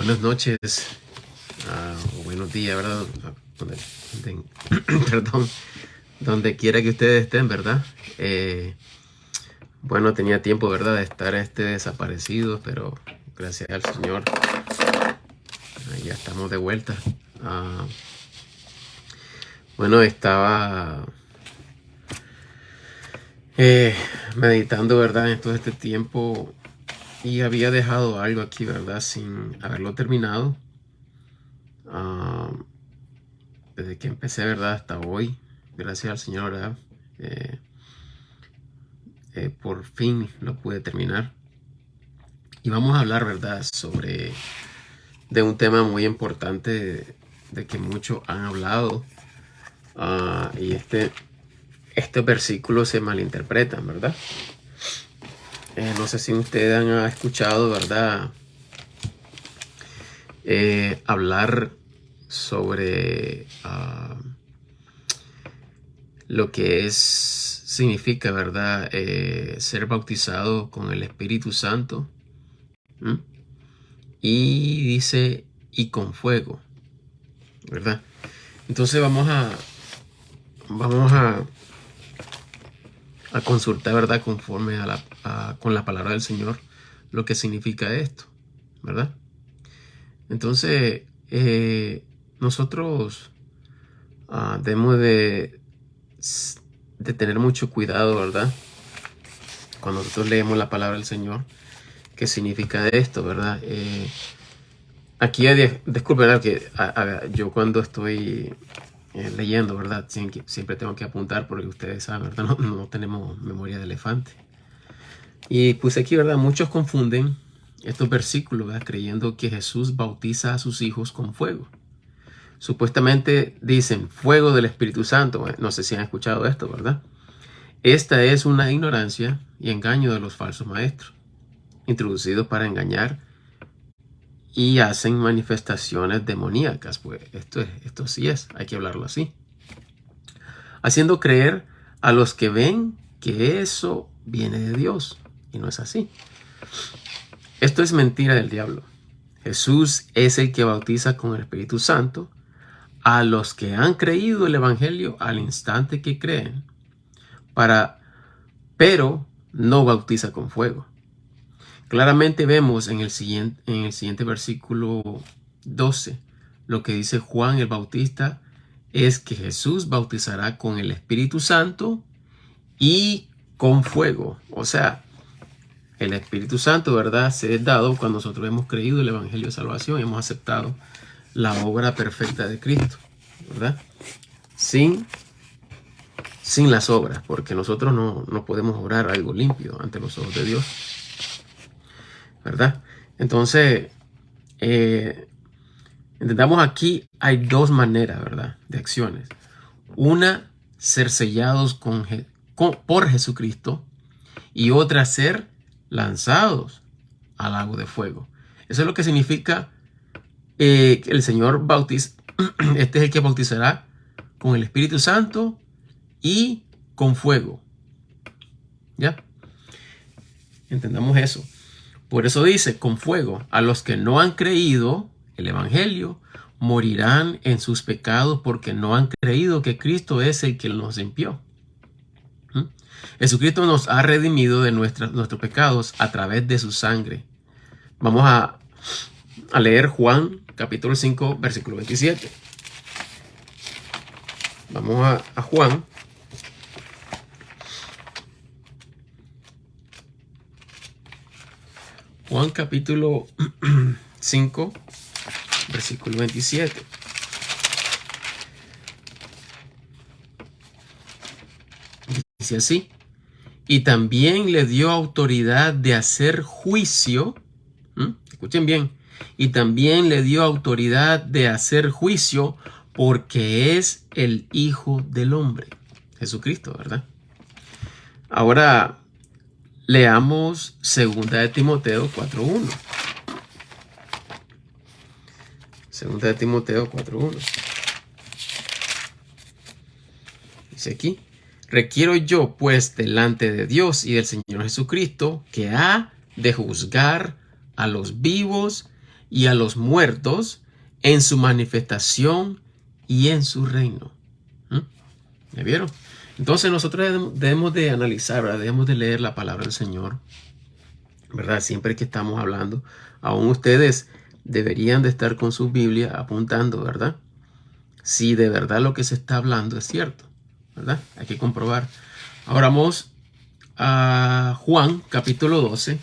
Buenas noches, o buenos días, ¿verdad? Perdón, donde quiera que ustedes estén, ¿verdad? Bueno, tenía tiempo, ¿verdad?, de estar desaparecido, pero gracias al Señor, ya estamos de vuelta. Bueno, estaba meditando, ¿verdad?, en todo este tiempo y había dejado algo aquí, ¿verdad?, sin haberlo terminado. Desde que empecé, ¿verdad?, hasta hoy, gracias al Señor, ¿verdad? Por fin lo pude terminar. Y vamos a hablar, ¿verdad?, de un tema muy importante de que muchos han hablado. Y este versículo se malinterpretan, ¿verdad? No sé si ustedes han escuchado, ¿verdad?, hablar sobre lo que significa, ¿verdad?, ser bautizado con el Espíritu Santo. Y dice, y con fuego, ¿verdad? Entonces vamos a consultar, ¿verdad?, conforme con la palabra del Señor, lo que significa esto, ¿verdad? Entonces, nosotros debemos de tener mucho cuidado, ¿verdad?, cuando nosotros leemos la palabra del Señor, qué significa esto, ¿verdad? Aquí, disculpen, ¿verdad?, que yo cuando estoy leyendo, ¿verdad?, siempre tengo que apuntar porque ustedes saben, ¿verdad?, no tenemos memoria de elefante. Y pues aquí, ¿verdad?, muchos confunden estos versículos, ¿verdad?, creyendo que Jesús bautiza a sus hijos con fuego. Supuestamente dicen fuego del Espíritu Santo. No sé si han escuchado esto, ¿verdad? Esta es una ignorancia y engaño de los falsos maestros, introducidos para engañar y hacen manifestaciones demoníacas. Pues esto sí hay que hablarlo así. Haciendo creer a los que ven que eso viene de Dios, y no es así. Esto es mentira del diablo. Jesús es el que bautiza con el Espíritu Santo a los que han creído el Evangelio al instante que creen, pero no bautiza con fuego. Claramente vemos en el siguiente versículo 12, lo que dice Juan el Bautista es que Jesús bautizará con el Espíritu Santo y con fuego. O sea, el Espíritu Santo, ¿verdad?, se es dado cuando nosotros hemos creído el Evangelio de Salvación y hemos aceptado la obra perfecta de Cristo, ¿verdad? Sin las obras, porque nosotros no podemos obrar algo limpio ante los ojos de Dios, ¿verdad? Entonces, entendamos aquí, hay dos maneras, ¿verdad?, de acciones. Una, ser sellados por Jesucristo, y otra, ser lanzados al lago de fuego. Eso es lo que significa que el Señor bautiza. Este es el que bautizará con el Espíritu Santo y con fuego. ¿Ya? Entendamos eso. Por eso dice, con fuego. A los que no han creído el Evangelio morirán en sus pecados porque no han creído que Cristo es el que nos limpió. Jesucristo nos ha redimido de nuestros pecados a través de su sangre. Vamos a leer Juan capítulo 5 versículo 27. Vamos a Juan. Juan capítulo 5 versículo 27. Dice así: y también le dio autoridad de hacer juicio. Escuchen bien. Y también le dio autoridad de hacer juicio porque es el Hijo del Hombre. Jesucristo, ¿verdad? Ahora leamos 2 Timoteo 4:1. 2 Timoteo 4:1. Dice aquí: requiero yo, pues, delante de Dios y del Señor Jesucristo, que ha de juzgar a los vivos y a los muertos en su manifestación y en su reino. ¿Ya vieron? Entonces nosotros debemos de analizar, ¿verdad? Debemos de leer la palabra del Señor, ¿verdad? Siempre que estamos hablando, aún ustedes deberían de estar con su Biblia apuntando, ¿verdad? Si de verdad lo que se está hablando es cierto, ¿verdad? Hay que comprobar. Ahora vamos a Juan, capítulo 12,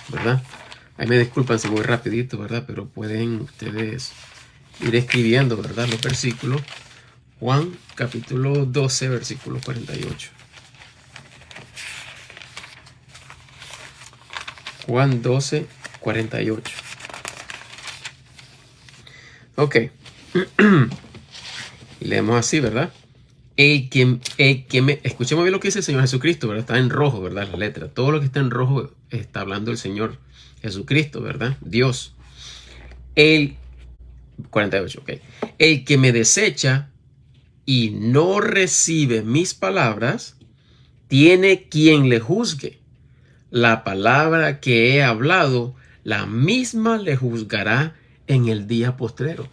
¿verdad? Ahí me disculpan si voy rapidito, ¿verdad? Pero pueden ustedes ir escribiendo, ¿verdad? Los versículos. Juan, capítulo 12, versículo 48. Juan 12, 48. Ok. Y leemos así, ¿verdad? Escuchemos bien lo que dice el Señor Jesucristo, ¿verdad? Está en rojo, ¿verdad? La letra. Todo lo que está en rojo está hablando el Señor Jesucristo, ¿verdad? Dios. El 48, ok. El que me desecha y no recibe mis palabras, tiene quien le juzgue. La palabra que he hablado, la misma le juzgará en el día postrero.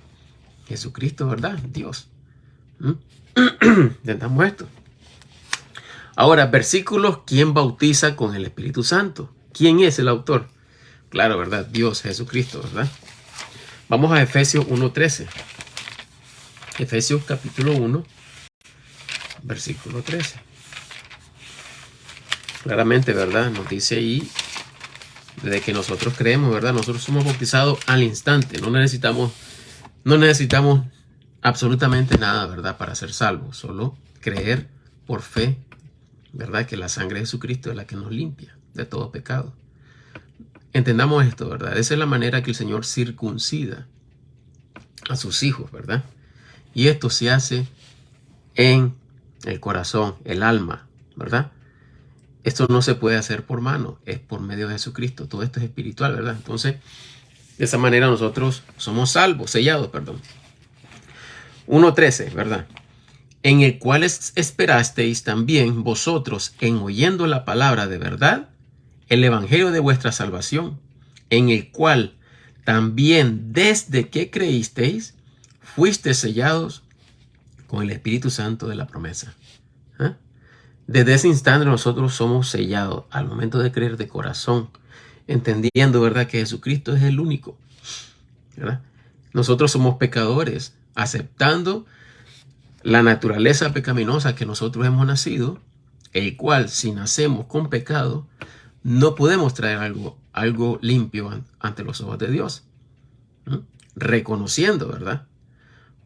Jesucristo, ¿verdad? Dios. Entendamos esto. Ahora, versículos. ¿Quién bautiza con el Espíritu Santo? ¿Quién es el autor? Claro, ¿verdad? Dios, Jesucristo, ¿verdad? Vamos a Efesios 1:13. Efesios capítulo 1, versículo 13. Claramente, ¿verdad? Nos dice ahí, desde que nosotros creemos, ¿verdad? Nosotros somos bautizados al instante. No necesitamos absolutamente nada, ¿verdad? Para ser salvos. Solo creer por fe, ¿verdad? Que la sangre de Jesucristo es la que nos limpia de todo pecado. Entendamos esto, ¿verdad? Esa es la manera que el Señor circuncida a sus hijos, ¿verdad? Y esto se hace en el corazón, el alma, ¿verdad? Esto no se puede hacer por mano, es por medio de Jesucristo. Todo esto es espiritual, ¿verdad? Entonces, de esa manera nosotros somos salvos, sellados, perdón. 1:13, ¿verdad? En el cual esperasteis también vosotros en oyendo la palabra de verdad, el evangelio de vuestra salvación, en el cual también desde que creísteis, fuisteis sellados con el Espíritu Santo de la promesa. ¿Ah? Desde ese instante nosotros somos sellados al momento de creer de corazón, entendiendo, ¿verdad?, que Jesucristo es el único, ¿verdad? Nosotros somos pecadores, aceptando la naturaleza pecaminosa que nosotros hemos nacido, el cual si nacemos con pecado, no podemos traer algo limpio ante los ojos de Dios. Reconociendo, ¿verdad?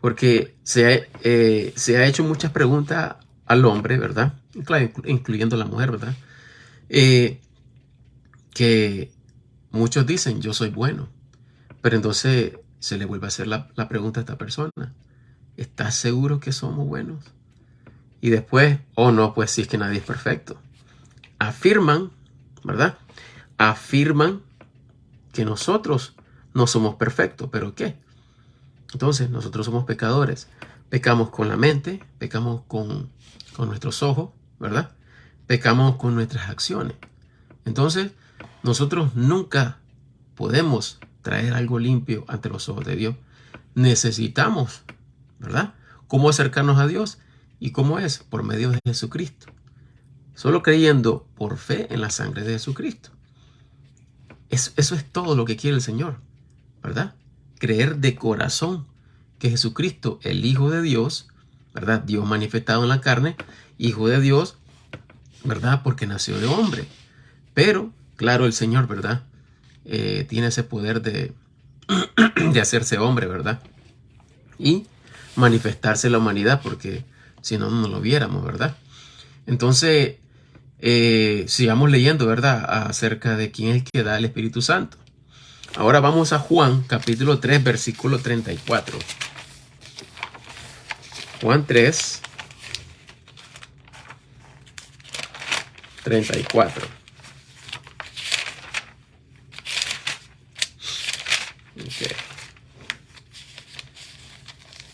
Porque se ha hecho muchas preguntas al hombre, ¿verdad? Claro, incluyendo a la mujer, ¿verdad? Que muchos dicen, yo soy bueno. Pero entonces se le vuelve a hacer la pregunta a esta persona. ¿Estás seguro que somos buenos? Y después, no, pues sí, es que nadie es perfecto. Afirman, ¿verdad? Afirman que nosotros no somos perfectos. ¿Pero qué? Entonces, nosotros somos pecadores. Pecamos con la mente, pecamos con nuestros ojos, ¿verdad? Pecamos con nuestras acciones. Entonces, nosotros nunca podemos traer algo limpio ante los ojos de Dios. Necesitamos, ¿verdad? ¿Cómo acercarnos a Dios? ¿Y cómo es? Por medio de Jesucristo. Solo creyendo por fe en la sangre de Jesucristo. Eso es todo lo que quiere el Señor, ¿verdad? Creer de corazón que Jesucristo, el Hijo de Dios, ¿verdad? Dios manifestado en la carne, Hijo de Dios, ¿verdad? Porque nació de hombre. Pero, claro, el Señor, ¿verdad? Tiene ese poder de hacerse hombre, ¿verdad? Y manifestarse en la humanidad, porque si no, no lo viéramos, ¿verdad? Entonces, sigamos leyendo, ¿verdad? Acerca de quién es el que da el Espíritu Santo. Ahora vamos a Juan, capítulo 3, versículo 34. Juan 3, 34. Okay.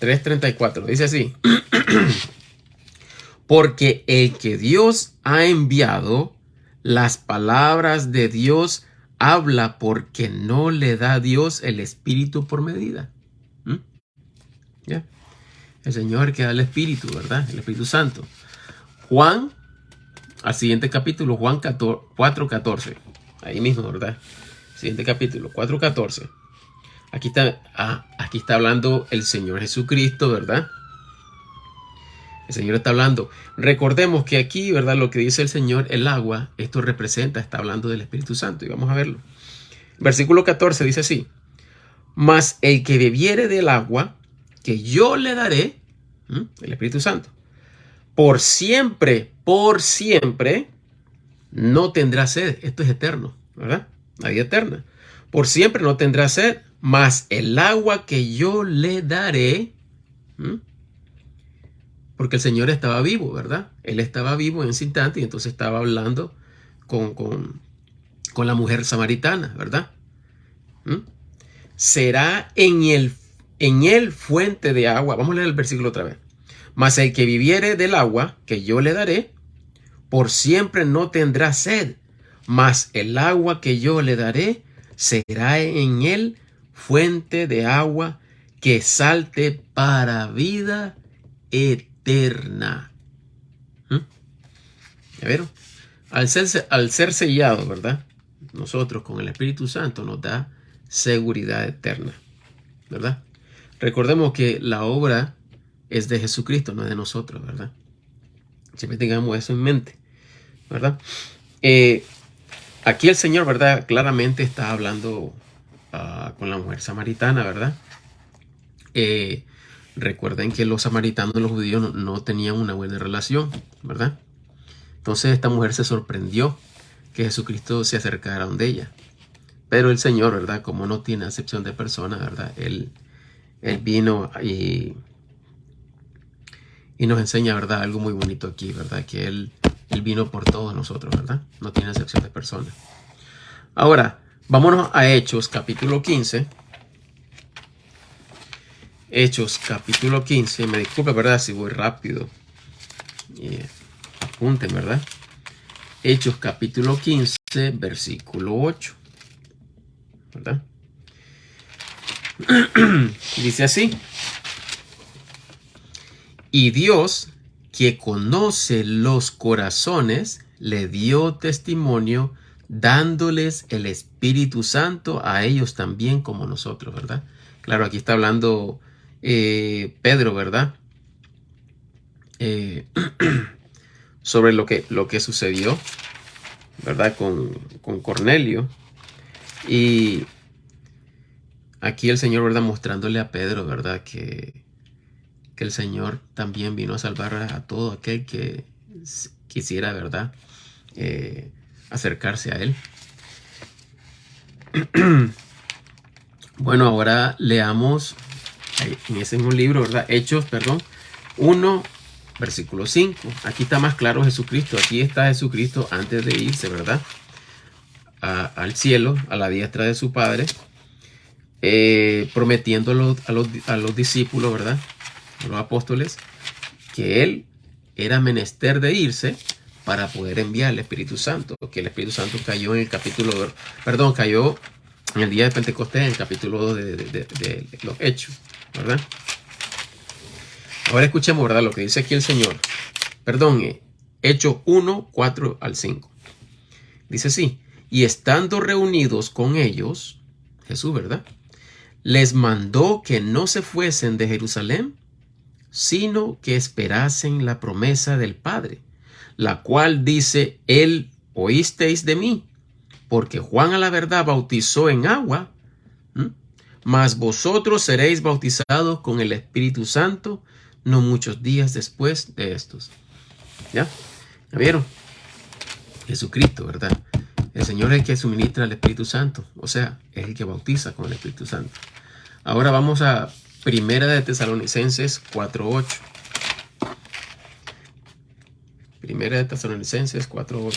3:34. Dice así. Porque el que Dios ha enviado, las palabras de Dios habla porque no le da a Dios el Espíritu por medida. ¿Ya? El Señor que da el Espíritu, ¿verdad? El Espíritu Santo. Juan, al siguiente capítulo, Juan 4:14. Ahí mismo, ¿verdad? Siguiente capítulo, 4:14. Aquí está hablando el Señor Jesucristo, ¿verdad? El Señor está hablando. Recordemos que aquí, ¿verdad? Lo que dice el Señor, el agua, esto representa, está hablando del Espíritu Santo. Y vamos a verlo. Versículo 14 dice así: mas el que bebiere del agua que yo le daré, el Espíritu Santo, por siempre, no tendrá sed. Esto es eterno, ¿verdad? La vida eterna. Por siempre no tendrá sed, mas el agua que yo le daré, porque el Señor estaba vivo, ¿verdad? Él estaba vivo en ese instante y entonces estaba hablando con la mujer samaritana, ¿verdad? Será en él fuente de agua. Vamos a leer el versículo otra vez. Mas el que viviere del agua que yo le daré, por siempre no tendrá sed, mas el agua que yo le daré será en él fuente de agua que salte para vida eterna. ¿Ya vieron? Al ser sellado, ¿verdad? Nosotros con el Espíritu Santo nos da seguridad eterna, ¿verdad? Recordemos que la obra es de Jesucristo, no es de nosotros, ¿verdad? Siempre tengamos eso en mente, ¿verdad? Aquí el Señor, ¿verdad? Claramente está hablando con la mujer samaritana, ¿verdad? Recuerden que los samaritanos y los judíos no tenían una buena relación, ¿verdad? Entonces esta mujer se sorprendió que Jesucristo se acercara donde ella. Pero el Señor, ¿verdad? Como no tiene acepción de personas, ¿verdad? Él vino y nos enseña, ¿verdad? Algo muy bonito aquí, ¿verdad? Que Él vino por todos nosotros, ¿verdad? No tiene acepción de personas. Ahora, vámonos a Hechos, capítulo 15. Hechos, capítulo 15. Me disculpe, ¿verdad? Si voy rápido. Apunten, ¿verdad? Hechos, capítulo 15, versículo 8. ¿Verdad? Dice así: y Dios, que conoce los corazones, le dio testimonio, dándoles el Espíritu Santo a ellos también como nosotros, ¿verdad? Claro, aquí está hablando Pedro, ¿verdad? Sobre lo que sucedió, ¿verdad? Con Cornelio. Y aquí el Señor, ¿verdad? Mostrándole a Pedro, ¿verdad? Que el Señor también vino a salvar a todo aquel que quisiera, ¿verdad? Acercarse a Él. Bueno, ahora leamos en ese mismo libro, ¿verdad? Hechos, 1, versículo 5. Aquí está más claro Jesucristo. Aquí está Jesucristo antes de irse, ¿verdad? Al cielo, a la diestra de su Padre, prometiendo a los discípulos, ¿verdad? A los apóstoles, que Él era menester de irse para poder enviar el Espíritu Santo, que el Espíritu Santo cayó en el cayó en el día de Pentecostés, en el capítulo 2 de los Hechos, ¿verdad? Ahora escuchemos, ¿verdad? Lo que dice aquí el Señor. Hechos 1, 4 al 5. Dice así: y estando reunidos con ellos, Jesús, ¿verdad? Les mandó que no se fuesen de Jerusalén, sino que esperasen la promesa del Padre, la cual dice: Él oísteis de mí, porque Juan a la verdad bautizó en agua, mas vosotros seréis bautizados con el Espíritu Santo no muchos días después de estos. ¿Ya? ¿Ya vieron? Jesucristo, ¿verdad? El Señor es el que suministra el Espíritu Santo, o sea, es el que bautiza con el Espíritu Santo. Ahora vamos a Primera de Tesalonicenses 4:8. Primera de Tesalonicenses 4:8.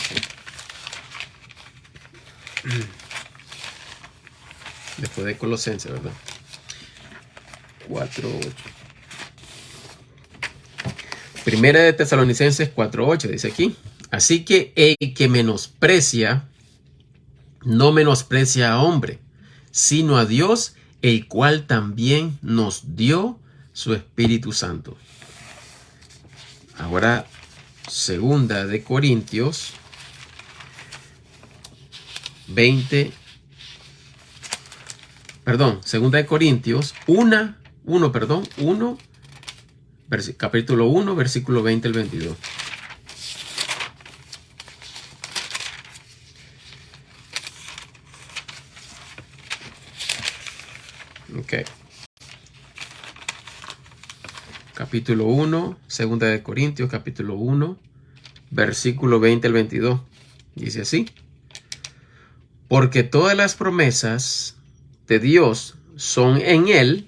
Después de Colosenses, ¿verdad? 4:8. Primera de Tesalonicenses 4:8 dice aquí: así que el que menosprecia no menosprecia a hombre, sino a Dios, el cual también nos dio su Espíritu Santo. Ahora, segunda de Corintios 1, capítulo 1, versículo 20 al 22. Ok. Capítulo 1, segunda de Corintios, capítulo 1, versículo 20 al 22. Dice así: porque todas las promesas de Dios son en Él,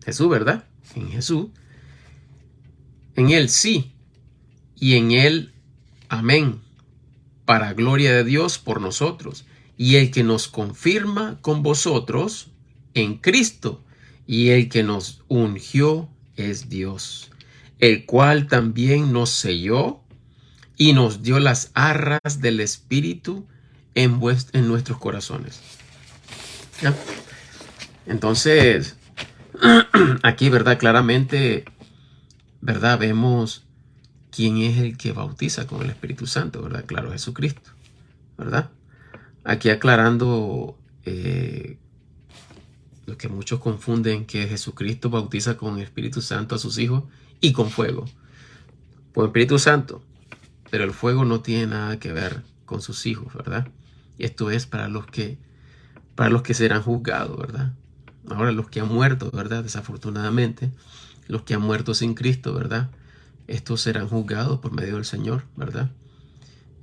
Jesús, ¿verdad? En Jesús. En Él sí, y en Él amén, para gloria de Dios por nosotros, y el que nos confirma con vosotros en Cristo, y el que nos ungió es Dios, el cual también nos selló y nos dio las arras del Espíritu en nuestros corazones. ¿Ya? Entonces, aquí, ¿verdad? Claramente, ¿verdad? Vemos quién es el que bautiza con el Espíritu Santo, ¿verdad? Claro, Jesucristo, ¿verdad? Aquí aclarando lo que muchos confunden, que Jesucristo bautiza con el Espíritu Santo a sus hijos y con fuego. Con el Espíritu Santo, pero el fuego no tiene nada que ver con sus hijos, ¿verdad? Y esto es para los que serán juzgados, ¿verdad? Ahora los que han muerto, ¿verdad? Desafortunadamente, los que han muerto sin Cristo, ¿verdad? Estos serán juzgados por medio del Señor, ¿verdad?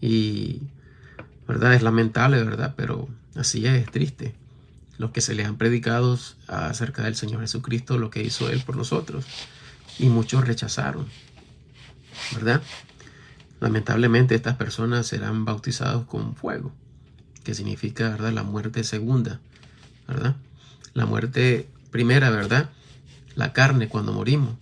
Y, ¿verdad? Es lamentable, ¿verdad? Pero así es triste. Los que se les han predicado acerca del Señor Jesucristo, lo que hizo Él por nosotros. Y muchos rechazaron, ¿verdad? Lamentablemente estas personas serán bautizados con fuego, que significa, ¿verdad?, la muerte segunda, ¿verdad? La muerte primera, ¿verdad?, la carne cuando morimos.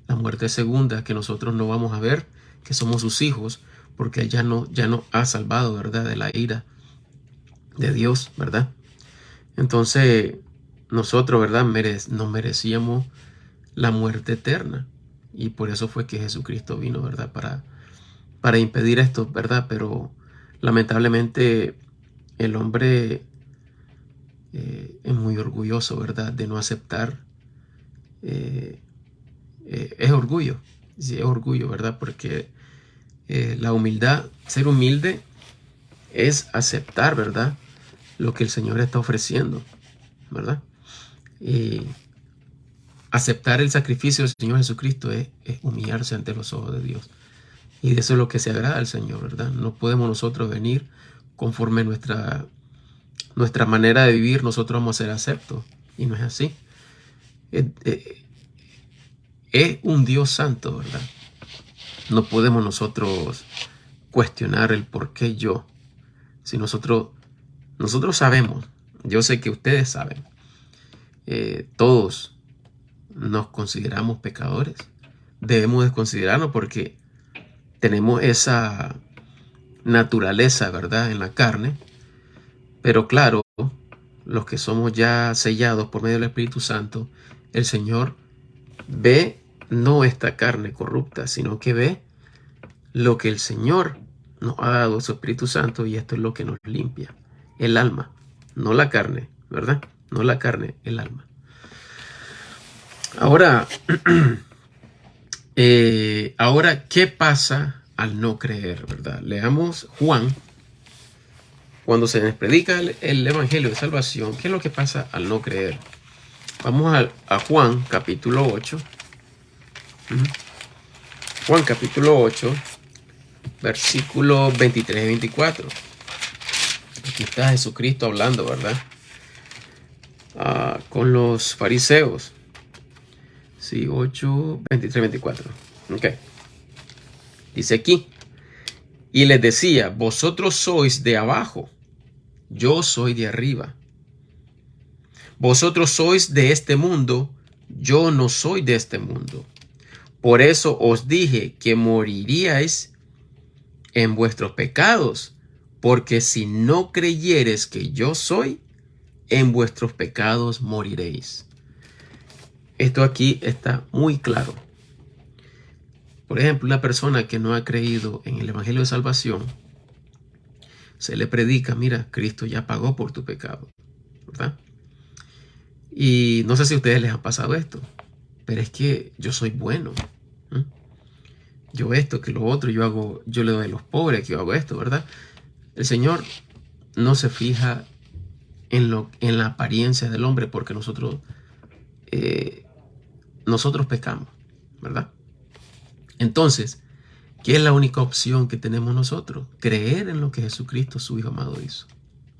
La muerte segunda, que nosotros no vamos a ver, que somos sus hijos, porque Él ya no ha salvado, ¿verdad?, de la ira de Dios, ¿verdad? Entonces, nosotros, ¿verdad?, no merecíamos la muerte eterna. Y por eso fue que Jesucristo vino, ¿verdad?, para impedir esto, ¿verdad? Pero lamentablemente el hombre es muy orgulloso, ¿verdad?, de no aceptar. Es orgullo, sí, es orgullo, ¿verdad? Porque la humildad, ser humilde, es aceptar, ¿verdad?, lo que el Señor está ofreciendo, ¿verdad? Y aceptar el sacrificio del Señor Jesucristo es humillarse ante los ojos de Dios. Y de eso es lo que se agrada al Señor, ¿verdad? No podemos nosotros venir conforme nuestra manera de vivir, nosotros vamos a ser aceptos. Y no es así. Es un Dios santo, ¿verdad? No podemos nosotros cuestionar el por qué yo. Si nosotros sabemos, yo sé que ustedes saben, todos nos consideramos pecadores. Debemos de considerarnos porque tenemos esa naturaleza, ¿verdad?, en la carne. Pero claro, los que somos ya sellados por medio del Espíritu Santo, el Señor ve no esta carne corrupta, sino que ve lo que el Señor nos ha dado, su Espíritu Santo, y esto es lo que nos limpia, el alma, no la carne, ¿verdad? No la carne, el alma. Ahora, ¿qué pasa al no creer, verdad? Leamos Juan. Cuando se les predica el Evangelio de Salvación, ¿qué es lo que pasa al no creer? Vamos a Juan capítulo 8. Juan capítulo 8, versículos 23 y 24. Aquí está Jesucristo hablando, ¿verdad? Con los fariseos. Sí, 8, 23, 24. Ok. Dice aquí: y les decía, vosotros sois de abajo, yo soy de arriba. Vosotros sois de este mundo, yo no soy de este mundo. Por eso os dije que moriríais en vuestros pecados, porque si no creyeres que yo soy, en vuestros pecados moriréis. Esto aquí está muy claro. Por ejemplo, una persona que no ha creído en el Evangelio de Salvación, se le predica, mira, Cristo ya pagó por tu pecado, ¿verdad? Y no sé si a ustedes les ha pasado esto, pero es que yo soy bueno. Yo esto, que lo otro, yo le doy a los pobres, que yo hago esto, ¿verdad? El Señor no se fija en la apariencia del hombre, porque nosotros pecamos, ¿verdad? Entonces, ¿qué es la única opción que tenemos nosotros? Creer en lo que Jesucristo, su Hijo amado, hizo,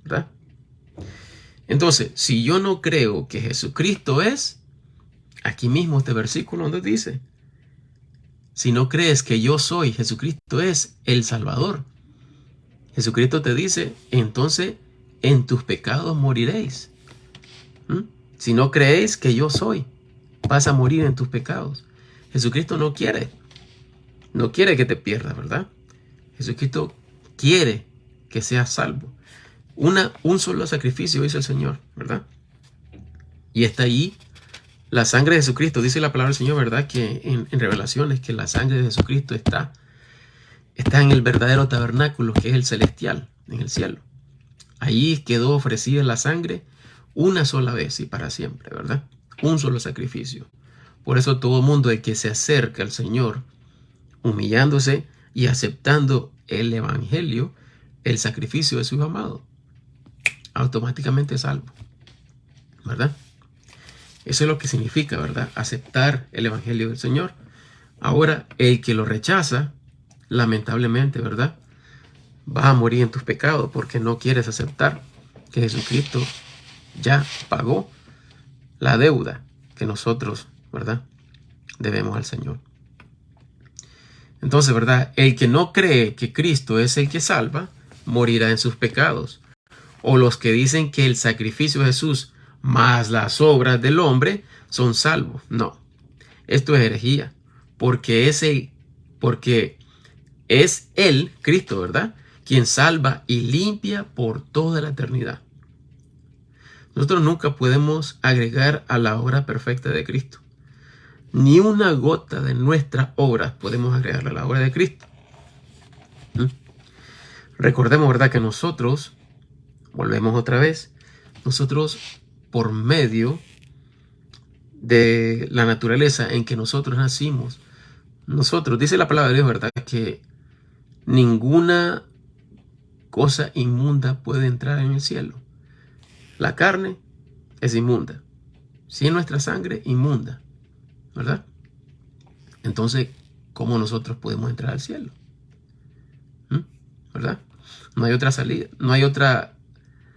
¿verdad? Entonces, si yo no creo que Jesucristo es, aquí mismo este versículo donde dice, si no crees que yo soy, Jesucristo es el Salvador. Jesucristo te dice, entonces en tus pecados moriréis. Si no creéis que yo soy, vas a morir en tus pecados. Jesucristo no quiere que te pierdas, ¿verdad? Jesucristo quiere que seas salvo. Un solo sacrificio hizo el Señor, ¿verdad? Y está ahí la sangre de Jesucristo. Dice la palabra del Señor, ¿verdad? Que en Revelaciones, que la sangre de Jesucristo está en el verdadero tabernáculo, que es el celestial, en el cielo. Ahí quedó ofrecida la sangre una sola vez y para siempre, ¿verdad? Un solo sacrificio. Por eso todo mundo el que se acerca al Señor, humillándose y aceptando el Evangelio, el sacrificio de su Hijo amado, automáticamente es salvo, ¿verdad? Eso es lo que significa, ¿verdad? Aceptar el Evangelio del Señor. Ahora, el que lo rechaza, lamentablemente, ¿verdad? Vas a morir en tus pecados porque no quieres aceptar que Jesucristo ya pagó la deuda que nosotros, ¿verdad?, debemos al Señor. Entonces, ¿verdad? El que no cree que Cristo es el que salva, morirá en sus pecados. O los que dicen que el sacrificio de Jesús más las obras del hombre son salvos. No, esto es herejía, porque es Él, Cristo, ¿verdad?, quien salva y limpia por toda la eternidad. Nosotros nunca podemos agregar a la obra perfecta de Cristo. Ni una gota de nuestras obras podemos agregarle a la obra de Cristo. Recordemos, ¿verdad?, que nosotros, volvemos otra vez, nosotros por medio de la naturaleza en que nosotros nacimos, dice la palabra de Dios, ¿verdad?, que ninguna cosa inmunda puede entrar en el cielo. La carne es inmunda. Si es nuestra sangre, inmunda, ¿verdad? Entonces, ¿cómo nosotros podemos entrar al cielo? ¿Verdad? No hay otra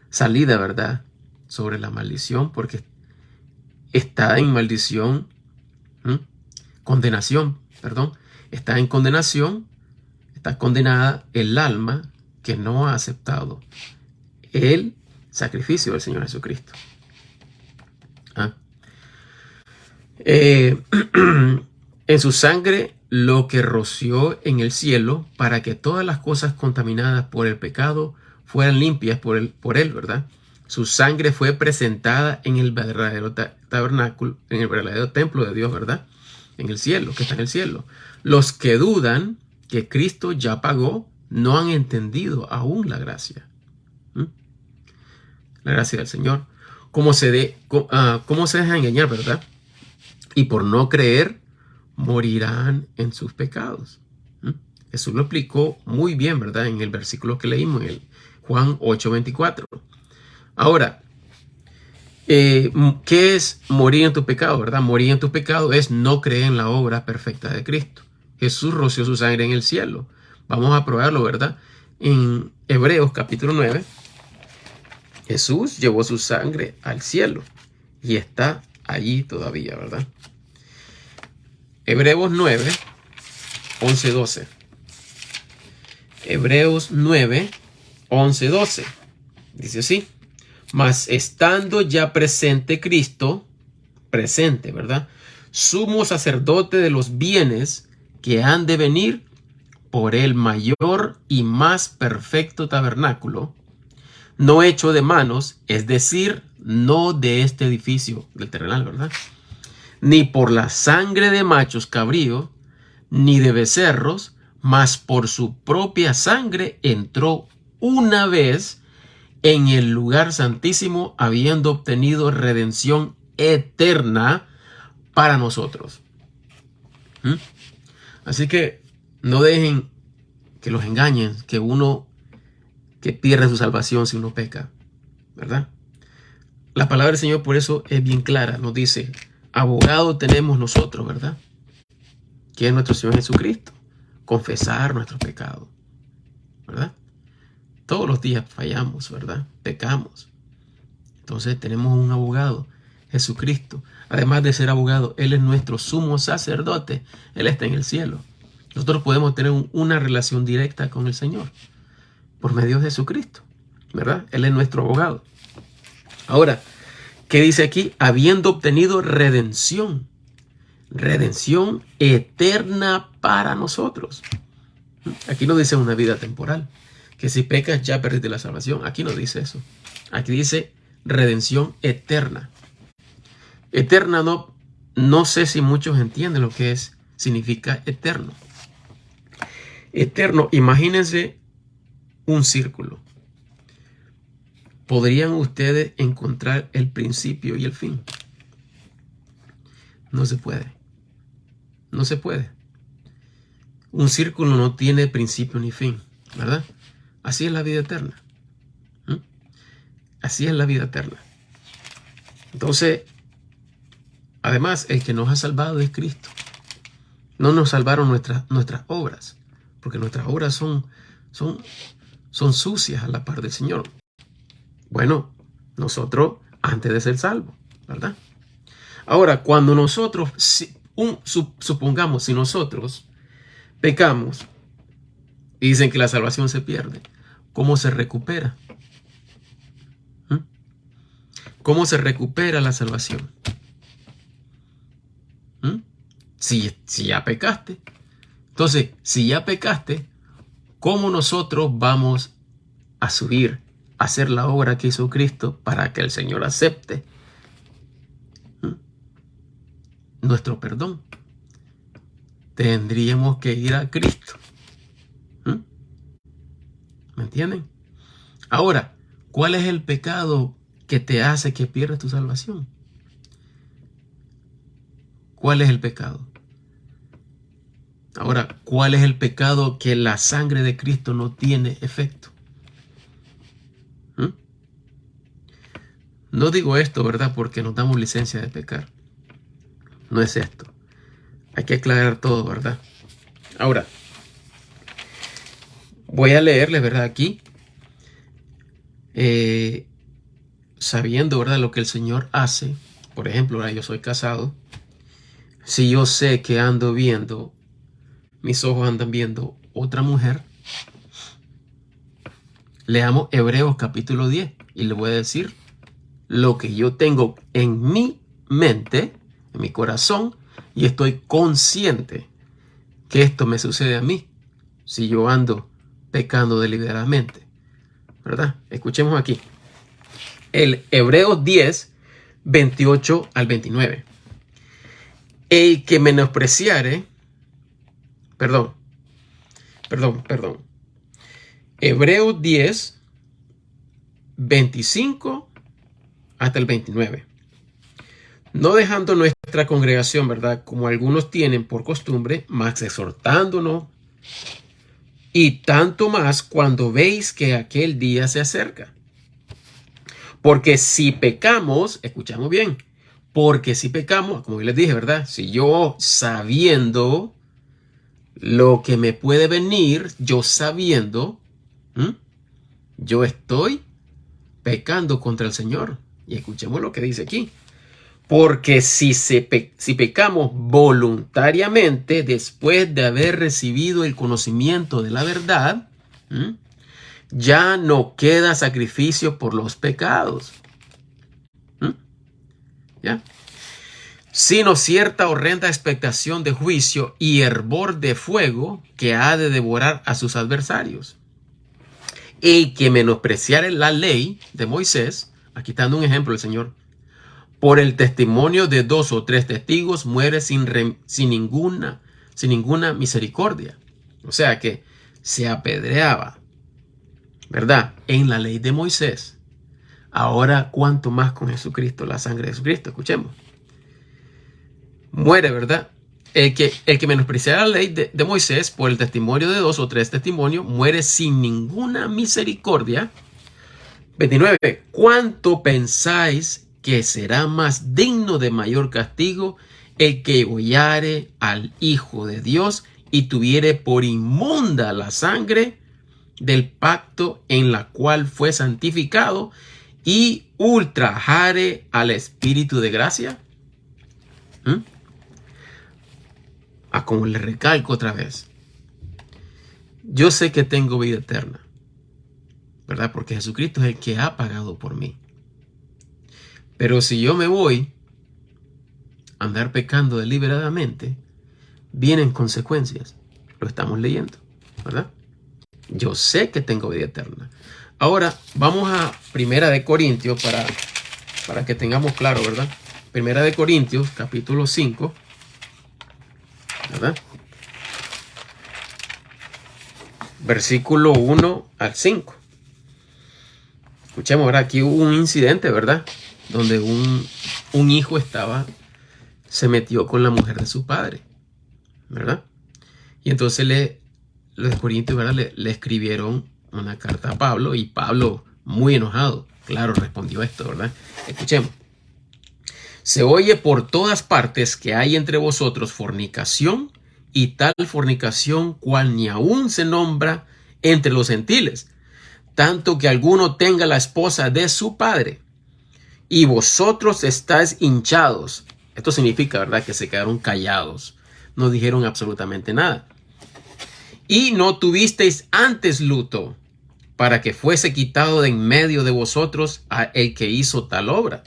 salida, ¿verdad?, sobre la maldición, porque está en maldición, condenación, perdón, está en condenación, está condenada el alma que no ha aceptado el sacrificio del Señor Jesucristo. En su sangre lo que roció en el cielo, para que todas las cosas contaminadas por el pecado fueran limpias por él, ¿verdad? Su sangre fue presentada en el verdadero tabernáculo, en el verdadero templo de Dios, ¿verdad?, en el cielo, que está en el cielo. Los que dudan que Cristo ya pagó no han entendido aún la gracia. La gracia del Señor. ¿Cómo se deja engañar, verdad? Y por no creer, morirán en sus pecados. Jesús lo explicó muy bien, ¿verdad?, en el versículo que leímos, en el Juan 8:24. Ahora, ¿qué es morir en tu pecado, verdad? Morir en tu pecado es no creer en la obra perfecta de Cristo. Jesús roció su sangre en el cielo. Vamos a probarlo, ¿verdad? En Hebreos capítulo 9, Jesús llevó su sangre al cielo y está allí todavía, ¿verdad? Hebreos 9, 11, 12. Hebreos 9, 11, 12. Dice así: mas estando ya presente Cristo, ¿verdad?, sumo sacerdote de los bienes que han de venir, por el mayor y más perfecto tabernáculo, no hecho de manos, es decir, no de este edificio del terrenal, ¿verdad? Ni por la sangre de machos cabríos, ni de becerros, mas por su propia sangre entró una vez en el lugar santísimo, habiendo obtenido redención eterna para nosotros. Así que no dejen que los engañen, que pierde su salvación si uno peca, ¿verdad? La palabra del Señor por eso es bien clara, nos dice, abogado tenemos nosotros, ¿verdad? Que es nuestro Señor Jesucristo, confesar nuestros pecados, ¿verdad? Todos los días fallamos, ¿verdad? Pecamos. Entonces tenemos un abogado, Jesucristo. Además de ser abogado, Él es nuestro sumo sacerdote. Él está en el cielo. Nosotros podemos tener una relación directa con el Señor por medio de Jesucristo, ¿verdad? Él es nuestro abogado. Ahora, ¿qué dice aquí? Habiendo obtenido redención. Redención eterna para nosotros. Aquí no dice una vida temporal, que si pecas ya perdiste la salvación. Aquí no dice eso. Aquí dice redención eterna. Eterna no sé si muchos entienden lo que significa eterno. Eterno, imagínense un círculo. ¿Podrían ustedes encontrar el principio y el fin? No se puede. No se puede. Un círculo no tiene principio ni fin, ¿verdad? Así es la vida eterna. Así es la vida eterna. Entonces, además, el que nos ha salvado es Cristo. No nos salvaron nuestras obras, porque nuestras obras son sucias a la par del Señor. Bueno, nosotros antes de ser salvos, ¿verdad? Ahora, cuando nosotros, supongamos, si nosotros pecamos y dicen que la salvación se pierde, ¿cómo se recupera? ¿Cómo se recupera la salvación? Si ya pecaste. Entonces, si ya pecaste, ¿cómo nosotros vamos a subir a hacer la obra que hizo Cristo para que el Señor acepte nuestro perdón? Tendríamos que ir a Cristo. ¿Me entienden? Ahora, ¿cuál es el pecado que te hace que pierdas tu salvación? ¿Cuál es el pecado? Ahora, ¿cuál es el pecado que la sangre de Cristo no tiene efecto? No digo esto, ¿verdad? Porque nos damos licencia de pecar. No es esto. Hay que aclarar todo, ¿verdad? Ahora, voy a leerles, ¿verdad? Aquí, sabiendo, ¿verdad? Lo que el Señor hace. Por ejemplo, ahora yo soy casado. Si yo sé que ando viendo, mis ojos andan viendo otra mujer, leamos Hebreos capítulo 10 y le voy a decir lo que yo tengo en mi mente, en mi corazón, y estoy consciente que esto me sucede a mí si yo ando pecando deliberadamente, ¿verdad? Escuchemos aquí. El Hebreos 10, 28 al 29. El que menospreciare, perdón. Hebreos 10, 25 hasta el 29. No dejando nuestra congregación, ¿verdad? Como algunos tienen por costumbre, mas exhortándonos, y tanto más cuando veis que aquel día se acerca. Porque si pecamos, escuchamos bien, porque si pecamos, como yo les dije, ¿verdad? Si yo sabiendo lo que me puede venir, yo sabiendo, yo estoy pecando contra el Señor. Y escuchemos lo que dice aquí. Porque si pecamos voluntariamente después de haber recibido el conocimiento de la verdad, ya no queda sacrificio por los pecados. ¿Ya? sino cierta horrenda expectación de juicio y hervor de fuego que ha de devorar a sus adversarios. Y que menospreciare la ley de Moisés, aquí está dando un ejemplo el Señor, por el testimonio de 2 o 3 testigos muere sin ninguna misericordia. O sea que se apedreaba, ¿verdad?, en la ley de Moisés. Ahora, ¿cuánto más con Jesucristo, la sangre de Jesucristo? Escuchemos. Muere, ¿verdad? El que menospreciara la ley de Moisés por el testimonio de 2 o 3 testimonios muere sin ninguna misericordia. 29. ¿Cuánto pensáis que será más digno de mayor castigo el que hollare al Hijo de Dios y tuviere por inmunda la sangre del pacto en la cual fue santificado y ultrajare al Espíritu de gracia? Como le recalco otra vez, yo sé que tengo vida eterna, ¿verdad? Porque Jesucristo es el que ha pagado por mí. Pero si yo me voy a andar pecando deliberadamente, vienen consecuencias. Lo estamos leyendo, ¿verdad? Yo sé que tengo vida eterna. Ahora vamos a Primera de Corintios para que tengamos claro, ¿verdad? Primera de Corintios, capítulo 5, ¿verdad? Versículo 1 al 5. Escuchemos, ¿verdad? Aquí hubo un incidente, ¿verdad? Donde un hijo se metió con la mujer de su padre, ¿verdad? Y entonces los corintios, ¿verdad?, le escribieron una carta a Pablo, y Pablo, muy enojado, claro, respondió esto, ¿verdad? Escuchemos. Se oye por todas partes que hay entre vosotros fornicación, y tal fornicación cual ni aún se nombra entre los gentiles, tanto que alguno tenga la esposa de su padre, y vosotros estáis hinchados. Esto significa, ¿verdad?, que se quedaron callados, no dijeron absolutamente nada. Y no tuvisteis antes luto, para que fuese quitado de en medio de vosotros a el que hizo tal obra.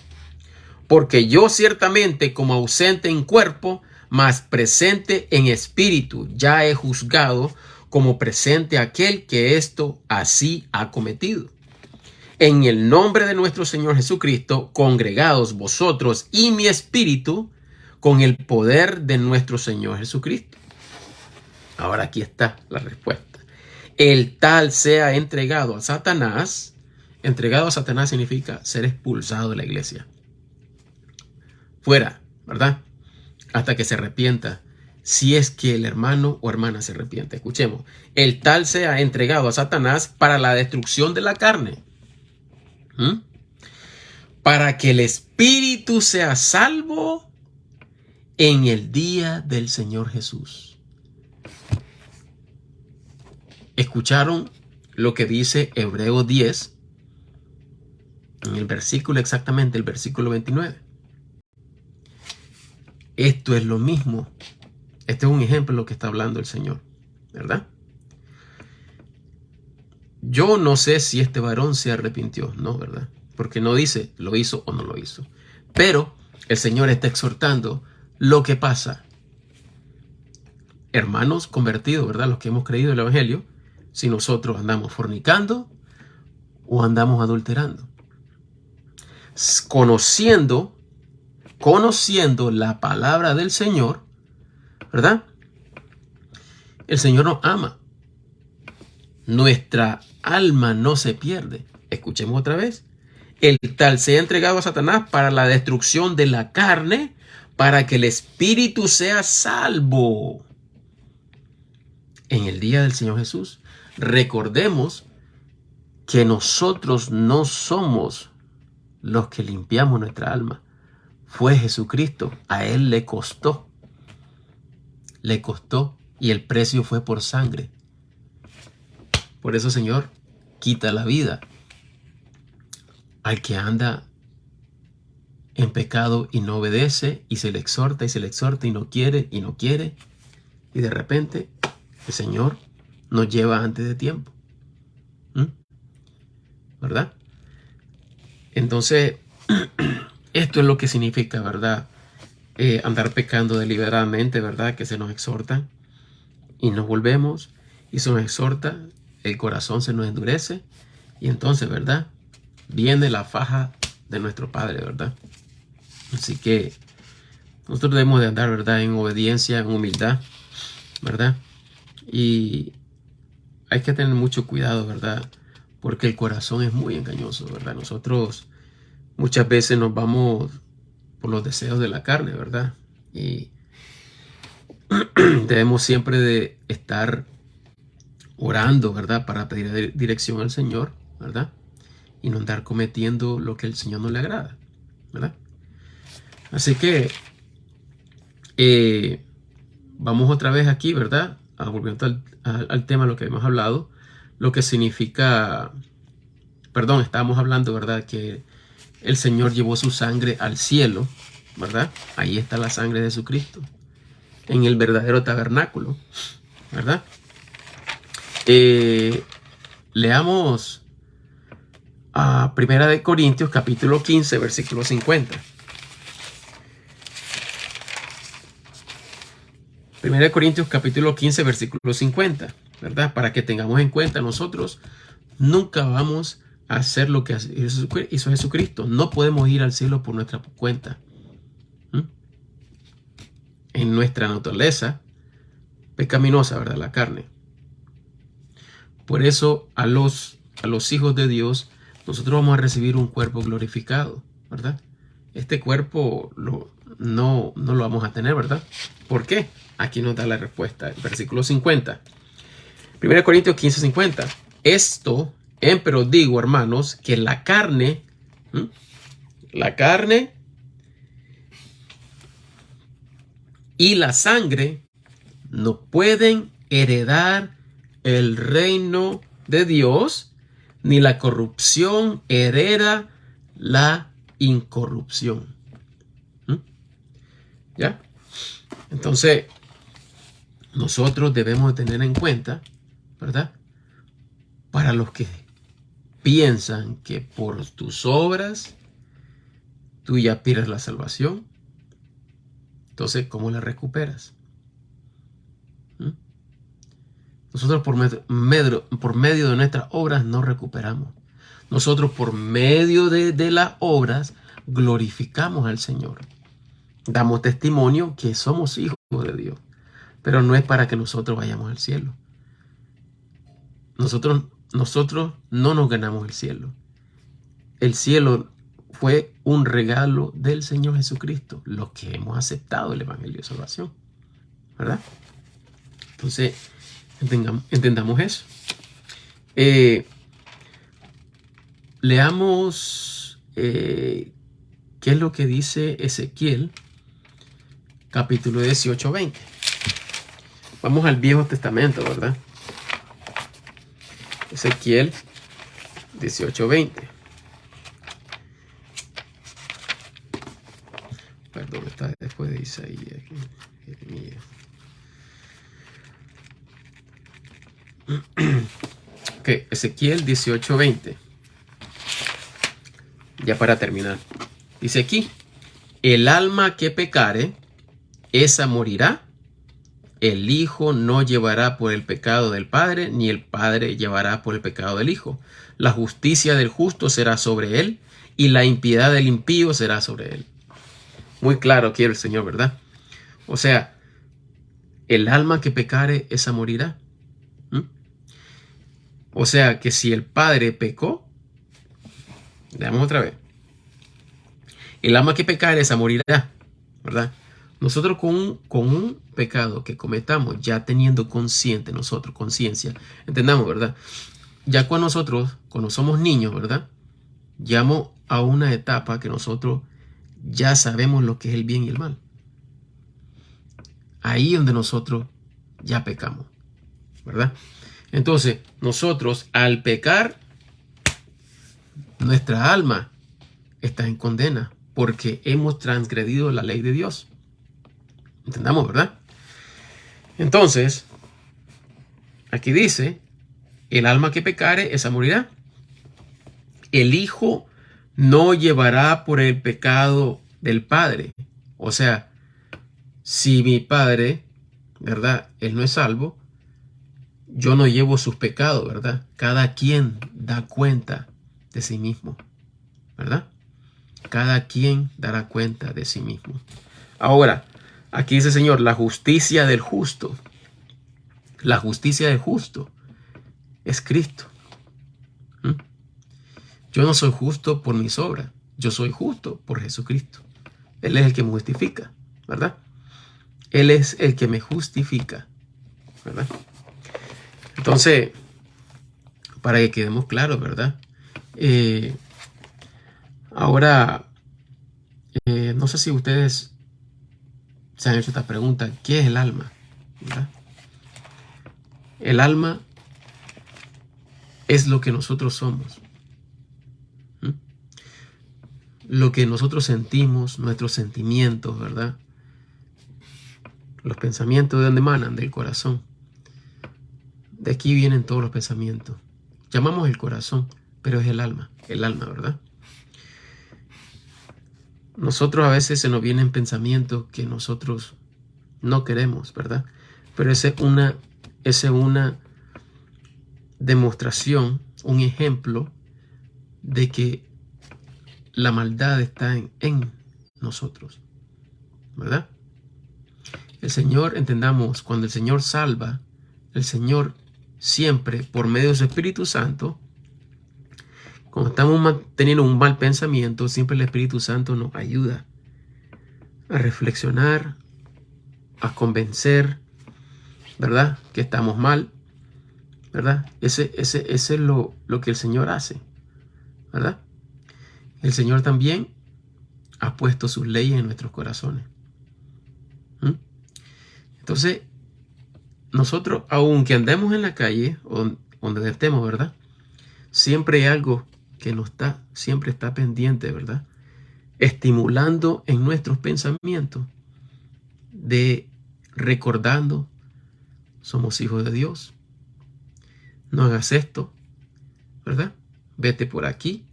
Porque yo ciertamente, como ausente en cuerpo, mas presente en espíritu, ya he juzgado como presente aquel que esto así ha cometido. En el nombre de nuestro Señor Jesucristo, congregados vosotros y mi espíritu con el poder de nuestro Señor Jesucristo. Ahora aquí está la respuesta. El tal sea entregado a Satanás. Entregado a Satanás significa ser expulsado de la iglesia. Fuera, ¿verdad? Hasta que se arrepienta. Si es que el hermano o hermana se arrepiente. Escuchemos. El tal sea entregado a Satanás para la destrucción de la carne. Para que el espíritu sea salvo en el día del Señor Jesús. ¿Escucharon lo que dice Hebreos 10? En el versículo, exactamente el versículo 29. Esto es lo mismo. Este es un ejemplo de lo que está hablando el Señor, ¿verdad? Yo no sé si este varón se arrepintió, ¿no? ¿Verdad? Porque no dice lo hizo o no lo hizo. Pero el Señor está exhortando lo que pasa. Hermanos convertidos, ¿verdad? Los que hemos creído el Evangelio, si nosotros andamos fornicando o andamos adulterando. Conociendo la palabra del Señor, ¿verdad? El Señor nos ama. Nuestra alma no se pierde. Escuchemos otra vez. El tal sea entregado a Satanás para la destrucción de la carne, para que el espíritu sea salvo en el día del Señor Jesús. Recordemos que nosotros no somos los que limpiamos nuestra alma. Fue Jesucristo. A Él le costó. Le costó, y el precio fue por sangre. Por eso, Señor, quita la vida al que anda en pecado y no obedece, y se le exhorta y no quiere, y de repente el Señor nos lleva antes de tiempo. ¿Verdad? Entonces, esto es lo que significa, ¿verdad? andar pecando deliberadamente, ¿verdad? Que se nos exhorta y nos volvemos y se nos exhorta, el corazón se nos endurece y entonces, ¿verdad? Viene la faja de nuestro Padre, ¿verdad? Así que nosotros debemos de andar, ¿verdad? En obediencia, en humildad, ¿verdad? Y hay que tener mucho cuidado, ¿verdad? Porque el corazón es muy engañoso, ¿verdad? Nosotros muchas veces nos vamos por los deseos de la carne, ¿verdad? Y debemos siempre de estar orando, ¿verdad? Para pedir dirección al Señor, ¿verdad? Y no andar cometiendo lo que el Señor no le agrada, ¿verdad? Así que vamos otra vez aquí, ¿verdad? Volviendo al tema, lo que hemos hablado, lo que significa, perdón, estábamos hablando, ¿verdad? Que el Señor llevó su sangre al cielo, ¿verdad? Ahí está la sangre de Jesucristo, en el verdadero tabernáculo, ¿verdad? Leamos a Primera de Corintios, capítulo 15, versículo 50. Primera de Corintios, capítulo 15, versículo 50, ¿verdad? Para que tengamos en cuenta, nosotros nunca vamos a hacer lo que hizo Jesucristo. No podemos ir al cielo por nuestra cuenta. En nuestra naturaleza pecaminosa, ¿verdad? La carne. Por eso a los hijos de Dios, nosotros vamos a recibir un cuerpo glorificado, ¿verdad? Este cuerpo no lo vamos a tener, ¿verdad? ¿Por qué? Aquí nos da la respuesta, el versículo 50. 1 Corintios 15, 50. Esto, empero digo, hermanos, que la carne y la sangre no pueden heredar el reino de Dios, ni la corrupción hereda la incorrupción. ¿Ya? Entonces, nosotros debemos tener en cuenta, ¿verdad? Para los que piensan que por tus obras tú ya pierdes la salvación, entonces, ¿cómo la recuperas? Nosotros por medio de nuestras obras no recuperamos. Nosotros por medio de las obras glorificamos al Señor. Damos testimonio que somos hijos de Dios. Pero no es para que nosotros vayamos al cielo. Nosotros no nos ganamos el cielo. El cielo fue un regalo del Señor Jesucristo, los que hemos aceptado el Evangelio de Salvación, ¿verdad? Entonces, entendamos eso. Leamos qué es lo que dice Ezequiel, capítulo 18, 20. Vamos al Viejo Testamento, ¿verdad? Ezequiel 18, 20. Perdón, está después de Isaías. Ok, Ezequiel 18, 20. Ya para terminar. Dice aquí: el alma que pecare, esa morirá. El Hijo no llevará por el pecado del Padre, ni el Padre llevará por el pecado del Hijo. La justicia del justo será sobre él, y la impiedad del impío será sobre él. Muy claro quiere el Señor, ¿verdad? O sea, el alma que pecare, esa morirá. O sea, que si el Padre pecó, veamos otra vez. El alma que pecare, esa morirá, ¿verdad? Nosotros con un pecado que cometamos, ya teniendo conciencia, entendamos, ¿verdad? Ya cuando somos niños, ¿verdad? Llegamos a una etapa que nosotros ya sabemos lo que es el bien y el mal. Ahí donde nosotros ya pecamos, ¿verdad? Entonces, nosotros al pecar, nuestra alma está en condena porque hemos transgredido la ley de Dios. Entendamos, ¿verdad? Entonces, aquí dice: el alma que pecare, esa morirá. El Hijo no llevará por el pecado del Padre. O sea, si mi padre, ¿verdad? Él no es salvo, yo no llevo sus pecados, ¿verdad? Cada quien da cuenta de sí mismo, ¿verdad? Cada quien dará cuenta de sí mismo. Ahora, aquí dice el Señor, la justicia del justo. La justicia del justo es Cristo. ¿Mm? Yo no soy justo por mis obras, yo soy justo por Jesucristo. Él es el que me justifica, ¿verdad? Él es el que me justifica, ¿verdad? Entonces, para que quedemos claros, ¿verdad? Ahora, no sé si ustedes se han hecho esta pregunta, ¿qué es el alma? ¿Verdad? El alma es lo que nosotros somos. ¿Mm? Lo que nosotros sentimos, nuestros sentimientos, ¿verdad? Los pensamientos, ¿de dónde emanan? Del corazón. De aquí vienen todos los pensamientos. Llamamos el corazón, pero es el alma, ¿verdad? Nosotros a veces se nos vienen pensamientos que nosotros no queremos, ¿verdad? Pero esa es una demostración, un ejemplo de que la maldad está en nosotros, ¿verdad? El Señor, entendamos, cuando el Señor salva, el Señor siempre, por medio de su Espíritu Santo, cuando estamos teniendo un mal pensamiento, siempre el Espíritu Santo nos ayuda a reflexionar, a convencer, ¿verdad? Que estamos mal, ¿verdad? Ese es lo que el Señor hace, ¿verdad? El Señor también ha puesto sus leyes en nuestros corazones. ¿Mm? Entonces, nosotros, aunque andemos en la calle, o donde estemos, ¿verdad? Siempre hay algo que siempre está pendiente, ¿verdad? Estimulando en nuestros pensamientos de recordando, somos hijos de Dios. No hagas esto, ¿verdad? Vete por aquí,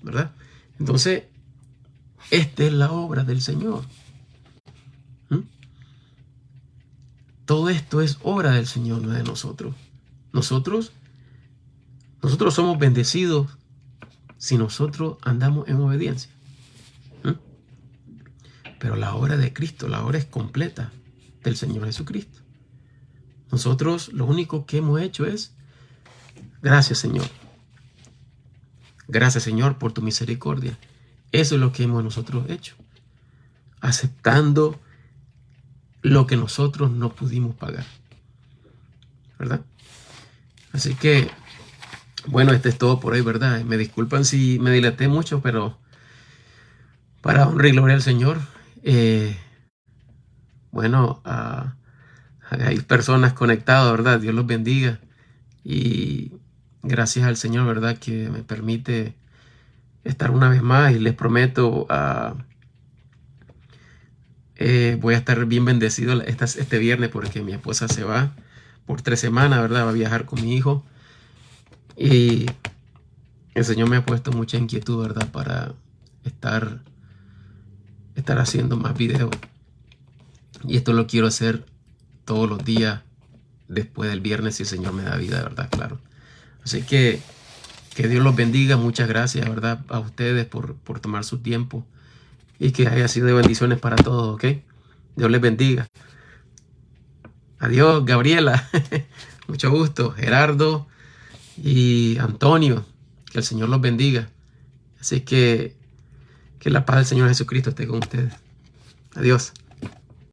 ¿verdad? Entonces, esta es la obra del Señor. ¿Mm? Todo esto es obra del Señor, no de nosotros. Nosotros somos bendecidos si nosotros andamos en obediencia. ¿Mm? Pero la obra de Cristo, la obra es completa del Señor Jesucristo. Nosotros lo único que hemos hecho es, gracias Señor. Gracias Señor por tu misericordia. Eso es lo que hemos nosotros hecho. Aceptando lo que nosotros no pudimos pagar, ¿verdad? Así que, bueno, este es todo por hoy, ¿verdad? Me disculpan si me dilaté mucho, pero para honra y gloria al Señor, bueno, hay personas conectadas, ¿verdad? Dios los bendiga. Y gracias al Señor, ¿verdad? Que me permite estar una vez más y les prometo, voy a estar bien bendecido este viernes porque mi esposa se va por 3 semanas, ¿verdad? Va a viajar con mi hijo. Y el Señor me ha puesto mucha inquietud, ¿verdad? Para estar haciendo más videos. Y esto lo quiero hacer todos los días después del viernes si el Señor me da vida, ¿verdad? Claro. Así que Dios los bendiga. Muchas gracias, ¿verdad? A ustedes por tomar su tiempo. Y que haya sido de bendiciones para todos, ¿ok? Dios les bendiga. Adiós, Gabriela. Mucho gusto. Gerardo y Antonio. Que el Señor los bendiga. Así que la paz del Señor Jesucristo esté con ustedes. Adiós.